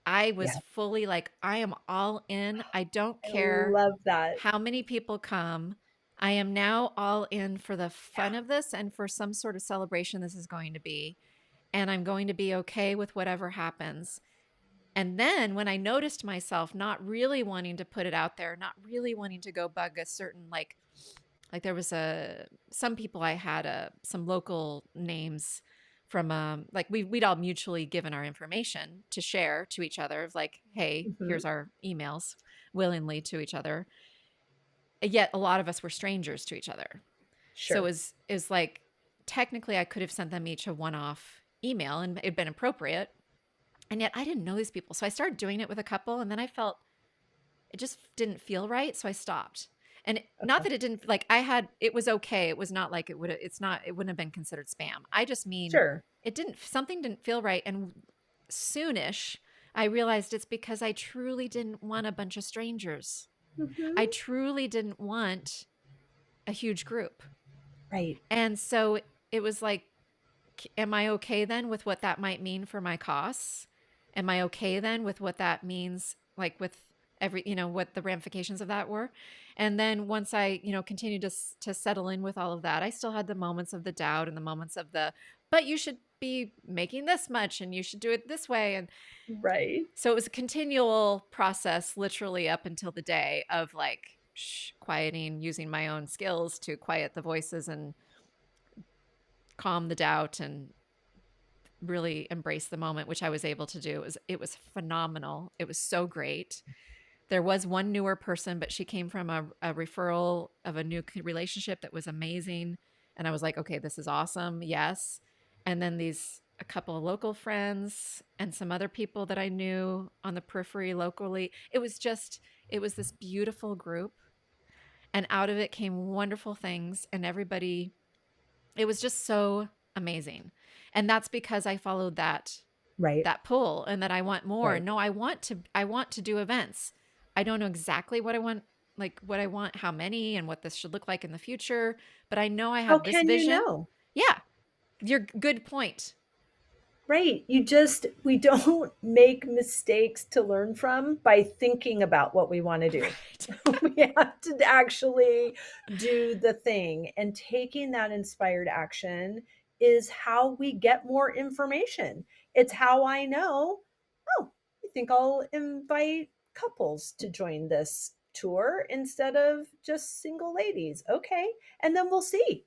I was yeah, fully like, I am all in. I don't I care love that. how many people come. I am now all in for the Yeah, fun of this and for some sort of celebration this is going to be. And I'm going to be okay with whatever happens. And then when I noticed myself not really wanting to put it out there, not really wanting to go bug a certain like there was a some people I had some local names from like we'd all mutually given our information to share to each other of like, hey, hmm, here's our emails willingly to each other. Yet a lot of us were strangers to each other. So sure. is like technically I could have sent them each a one-off email and it'd been appropriate. And yet I didn't know these people. So I started doing it with a couple and then I felt it just didn't feel right. So I stopped. And not Okay, that it didn't like I had it was okay. It was not like it wouldn't have been considered spam. I just mean sure. it didn't something didn't feel right. And soonish I realized it's because I truly didn't want a bunch of strangers. I Hmm. truly didn't want a huge group. Right. And so it was like, am I okay then with what that might mean for my costs? Am I okay then with what that means, like with what the ramifications of that were? And then once I, continued to settle in with all of that, I still had the moments of the doubt and the moments of but you should be making this much and you should do it this way. And Right. so it was a continual process, literally up until the day of like, quieting, using my own skills to quiet the voices and calm the doubt and really embrace the moment, which I was able to do. It was phenomenal. It was so great. There was one newer person, but she came from a referral of a new relationship that was amazing. And I was like, okay, this is awesome. Yes. And then a couple of local friends and some other people that I knew on the periphery locally. It was this beautiful group. And out of it came wonderful things. And everybody, it was just so amazing. And that's because I followed Right. that pull and that I want more. Right. No, I want to do events. I don't know exactly what I want, like what I want, how many and what this should look like in the future, but I know I How have this can you vision. know? Yeah, your good point. Right. We don't make mistakes to learn from by thinking about what we want to do. Right. We have to actually do the thing. And taking that inspired action is how we get more information. It's how I know, oh, I think I'll invite couples to join this tour instead of just single ladies. Okay. And then we'll see.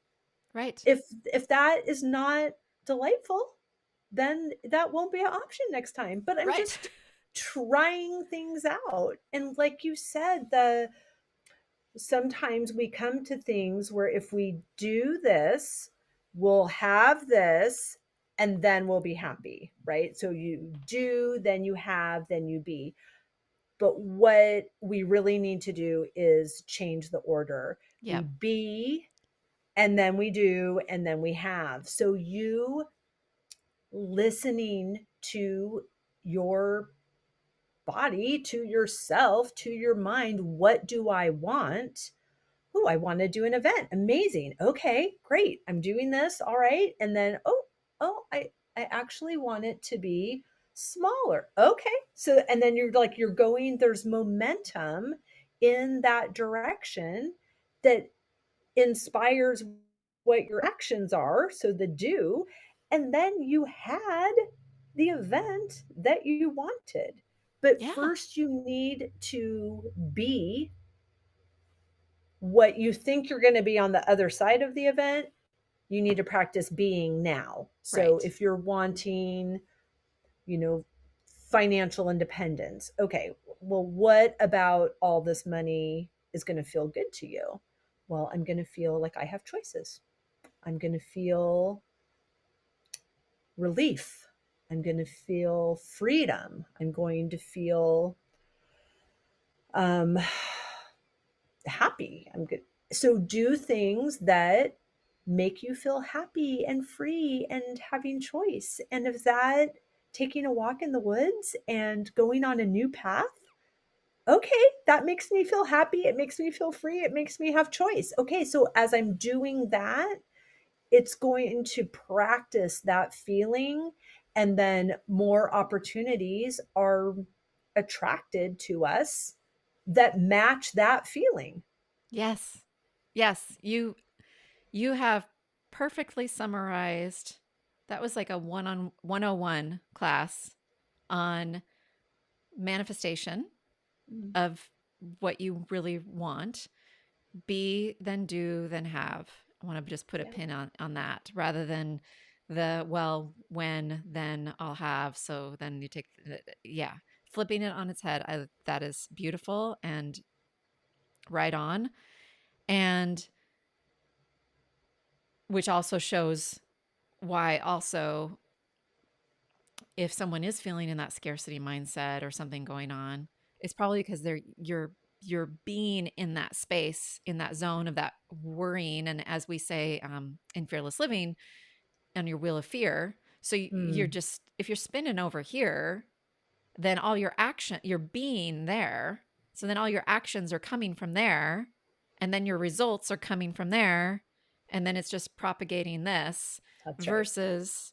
Right. If that is not delightful, then that won't be an option next time. But I'm Right. just trying things out. And like you said, the sometimes we come to things where if we do this, we'll have this and then we'll be happy, right? So you do, then you have, then you be. But what we really need to do is change the order. We Yep. be, and then we do, and then we have. So you listening to your body, to yourself, to your mind. What do I want? Oh, I want to do an event. Amazing. Okay, great. I'm doing this. All right. And then, I actually want it to be smaller. Okay. So, and then you're going, there's momentum in that direction that inspires what your actions are. So the do. And then you had the event that you wanted. But Yeah. first, you need to be what you think you're going to be on the other side of the event You need to practice being now. So Right. if you're wanting, you know, financial independence, okay, well, what about all this money is going to feel good to you? Well, I'm going to feel like I have choices. I'm going to feel relief. I'm going to feel freedom. I'm going to feel um, happy. I'm good. So do things that make you feel happy and free and having choice. And if that taking a walk in the woods and going on a new path, okay, that makes me feel happy. It makes me feel free. It makes me have choice. Okay, so as I'm doing that, it's going to practice that feeling, and then more opportunities are attracted to us that match that feeling. Yes. Yes. You have perfectly summarized. That was like a 101 class on manifestation Mm, of what you really want. Be, then do, then have. I want to just put a yeah. pin on that rather than the, well, when, then I'll have. So then you take, yeah, flipping it on its head. That is beautiful and right on. And which also shows why also if someone is feeling in that scarcity mindset or something going on, it's probably because you're being in that space, in that zone of that worrying, and as we say in fearless living, on your wheel of fear. So you're Mm, just, if you're spinning over here, then all your action, you're being there. So then all your actions are coming from there, and then your results are coming from there, and then it's just propagating this that's right. versus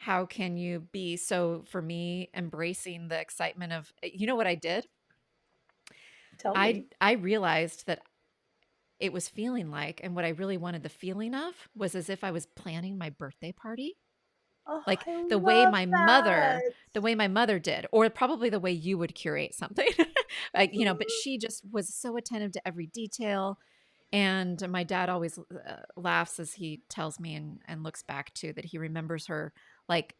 how can you be, so for me embracing the excitement of, you know what I did, Tell i me. i realized that it was feeling like, and what I really wanted the feeling of was as if I was planning my birthday party, Oh, like I the way love my mother, that. the way my mother did, or probably the way you would curate something. Like, but Mm. she just was so attentive to every detail. And my dad always laughs as he tells me and looks back to that he remembers her like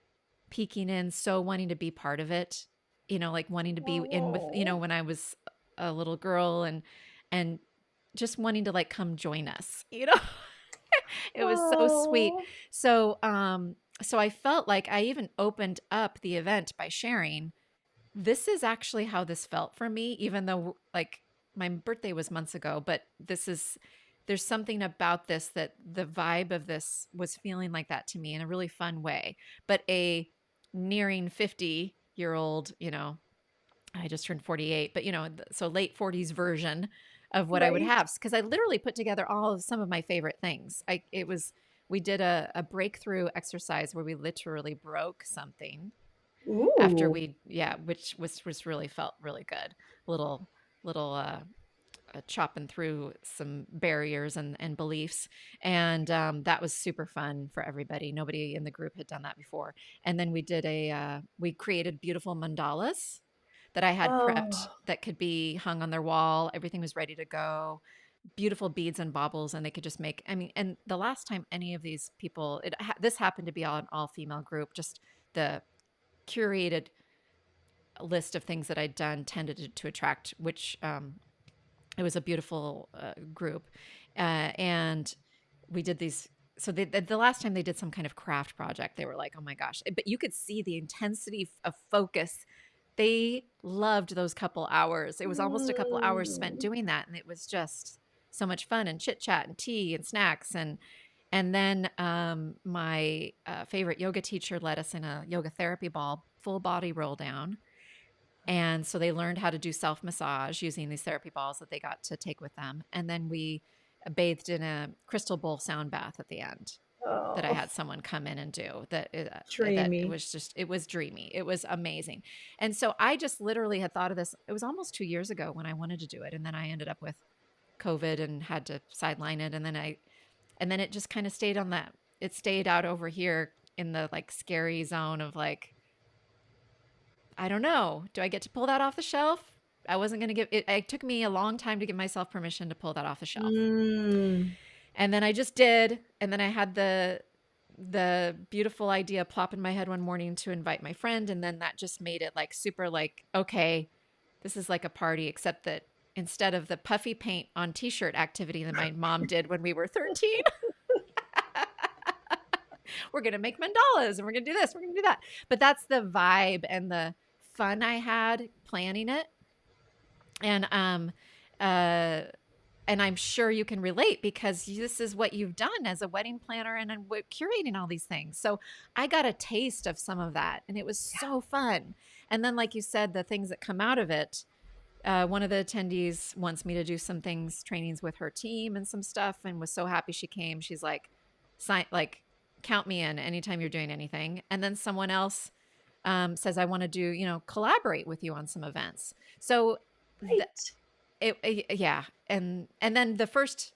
peeking in, so wanting to be part of it, like wanting to be in with, Oh, when I was a little girl, and just wanting to like come join us. It was so sweet. oh, So I felt like I even opened up the event by sharing, this is actually how this felt for me, even though like my birthday was months ago, but there's something about this, that the vibe of this was feeling like that to me in a really fun way. But a nearing 50-year-old, I just turned 48, but so late 40s version of what I would right. have, because I literally put together all of some of my favorite things. We did a breakthrough exercise where we literally broke something after Ooh. we, yeah, which was really felt really good. Little chopping through some barriers and beliefs, and that was super fun for everybody. Nobody in the group had done that before. And then we created beautiful mandalas that I had prepped Oh, that could be hung on their wall. Everything was ready to go. Beautiful beads and baubles, and they could just make. I mean, and the last time any of these people, this happened to be an all female group. Just the curated list of things that I'd done tended to attract, which it was a beautiful group, and we did these. So the last time they did some kind of craft project, they were like, "Oh my gosh!" But you could see the intensity of focus. They loved those couple hours. It was almost a couple hours spent mm. doing that, and it was just so much fun and chit chat and tea and snacks. And then my favorite yoga teacher led us in a yoga therapy ball, full body roll down, and so they learned how to do self massage using these therapy balls that they got to take with them. And then we bathed in a crystal bowl sound bath at the end that I Oh, had someone come in and do. That it dreamy. was just, it was dreamy. It was amazing. And so I just literally had thought of this. It was almost 2 years ago when I wanted to do it. And then I ended up with COVID and had to sideline it. And then it just kind of stayed on that. It stayed out over here in the like scary zone of like, I don't know. Do I get to pull that off the shelf? I wasn't going to give it. It took me a long time to give myself permission to pull that off the shelf. Mm. And then I just did, and then I had the beautiful idea plop in my head one morning to invite my friend, and then that just made it like super like, okay, this is like a party, except that instead of the puffy paint on t-shirt activity that my mom did when we were 13, we're going to make mandalas and we're going to do this, we're going to do that. But that's the vibe and the fun I had planning it. And uh and I'm sure you can relate because this is what you've done as a wedding planner and curating all these things. So I got a taste of some of that and it was so fun. And then, like you said, the things that come out of it, one of the attendees wants me to do some things, trainings with her team and some stuff, and was so happy she came. She's like, sign, like, count me in anytime you're doing anything. And then someone else says, I want to do, collaborate with you on some events. So Right. yeah. And then the first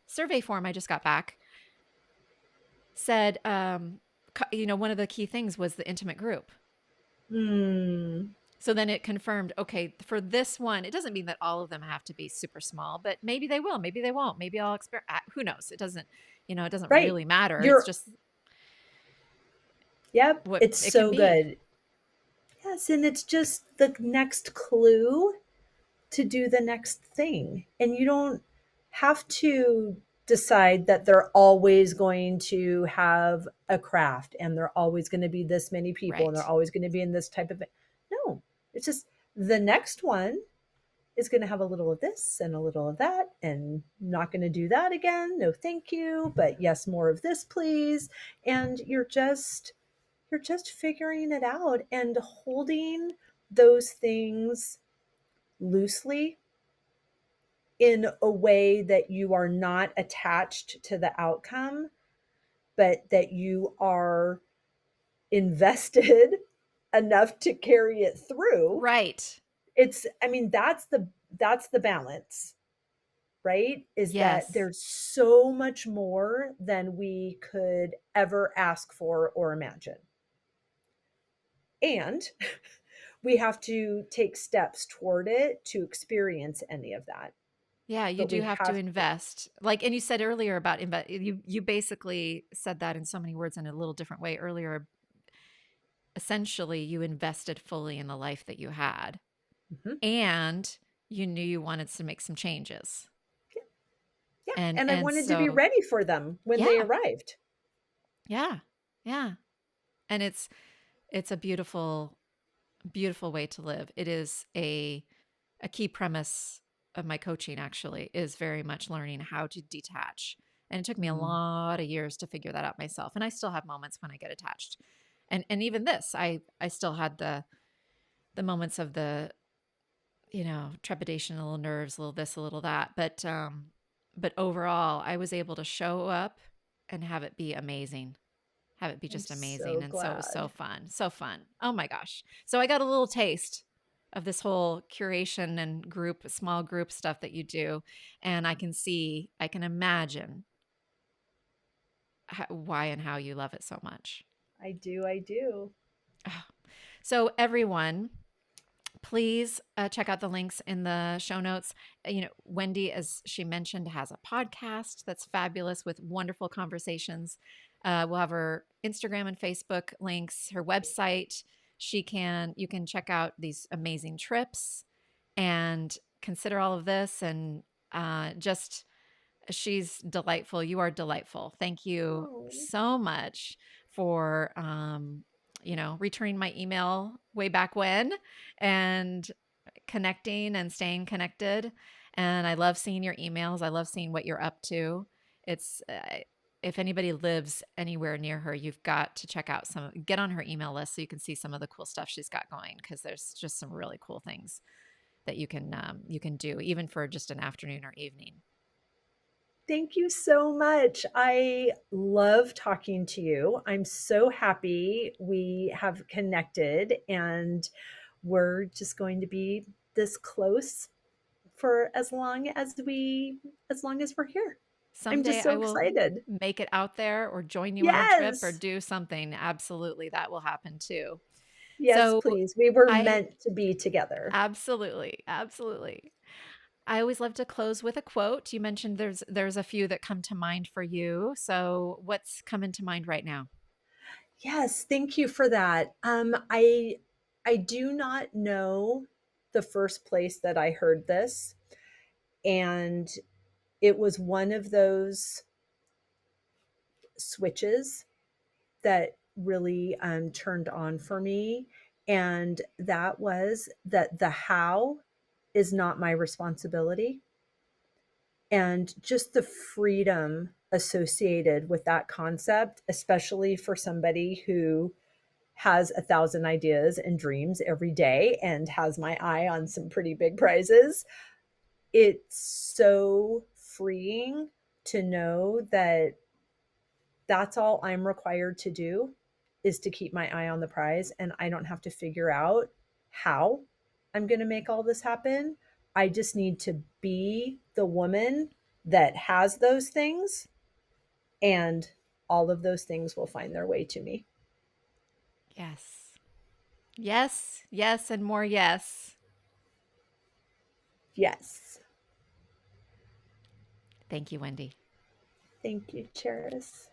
survey form I just got back said, one of the key things was the intimate group. Hmm. So then it confirmed, okay, for this one, it doesn't mean that all of them have to be super small, but maybe they will, maybe they won't, maybe I'll experiment. Who knows? It doesn't Right. really matter. It's You're, just yep, what it's it can so be. good. Yes, and it's just the next clue to do the next thing. And you don't have to decide that they're always going to have a craft and they're always going to be this many people and they're Right. always going to be in this type of. No, it's just the next one is going to have a little of this and a little of that and not going to do that again. No, thank you. But yes, more of this, please. And you're just figuring it out and holding those things loosely in a way that you are not attached to the outcome, but that you are invested enough to carry it through. Right. I mean, that's the balance, right? Is that Yes. there's so much more than we could ever ask for or imagine. And we have to take steps toward it to experience any of that. Yeah, you But do we have to have to. invest. Like, and you said earlier about invest. You basically said that in so many words in a little different way earlier. Essentially, you invested fully in the life that you had, Mhm. and you knew you wanted to make some changes. Yeah, And and I and wanted to be so ready for them when they yeah, arrived. yeah, yeah. And it's a beautiful, beautiful way to live. It is a key premise of my coaching actually is very much learning how to detach. And it took me a Mm, lot of years to figure that out myself. And I still have moments when I get attached. And even this, I still had the moments of the, trepidation, a little nerves, a little this, a little that. But overall, I was able to show up and have it be amazing. Have it be I'm just amazing. so And so it was so glad. fun. So fun. Oh my gosh. So I got a little taste of this whole curation and small group stuff that you do. And I can imagine why and how you love it so much. I do, I do. Oh. So, everyone, please check out the links in the show notes. Wendy, as she mentioned, has a podcast that's fabulous with wonderful conversations. We'll have her Instagram and Facebook links, her website. You can check out these amazing trips and consider all of this. And just, she's delightful. You are delightful. Thank you Oh, so much for returning my email way back when and connecting and staying connected. And I love seeing your emails. I love seeing what you're up to. It's if anybody lives anywhere near her, you've got to get on her email list so you can see some of the cool stuff she's got going, because there's just some really cool things that you can do even for just an afternoon or evening. thank you so much. I love talking to you. I'm so happy we have connected and we're just going to be this close for as long as we're here. I'm Someday just I so will excited. make it out there or join you on a trip or Yes. do something. Absolutely, that will happen too. Yes, So please. We were I meant to be together. absolutely, absolutely. I always love to close with a quote. You mentioned there's a few that come to mind for you. So what's coming to mind right now? Yes, thank you for that. I do not know the first place that I heard this, and it was one of those switches that really turned on for me, and that was that the how is not my responsibility, and just the freedom associated with that concept, especially for somebody who has 1,000 ideas and dreams every day and has my eye on some pretty big prizes. It's so freeing to know that that's all I'm required to do is to keep my eye on the prize, and I don't have to figure out how I'm going to make all this happen. I just need to be the woman that has those things, and all of those things will find their way to me. Yes. Yes, yes, and more yes. Yes. Thank you, Wendy. Thank you, Charis.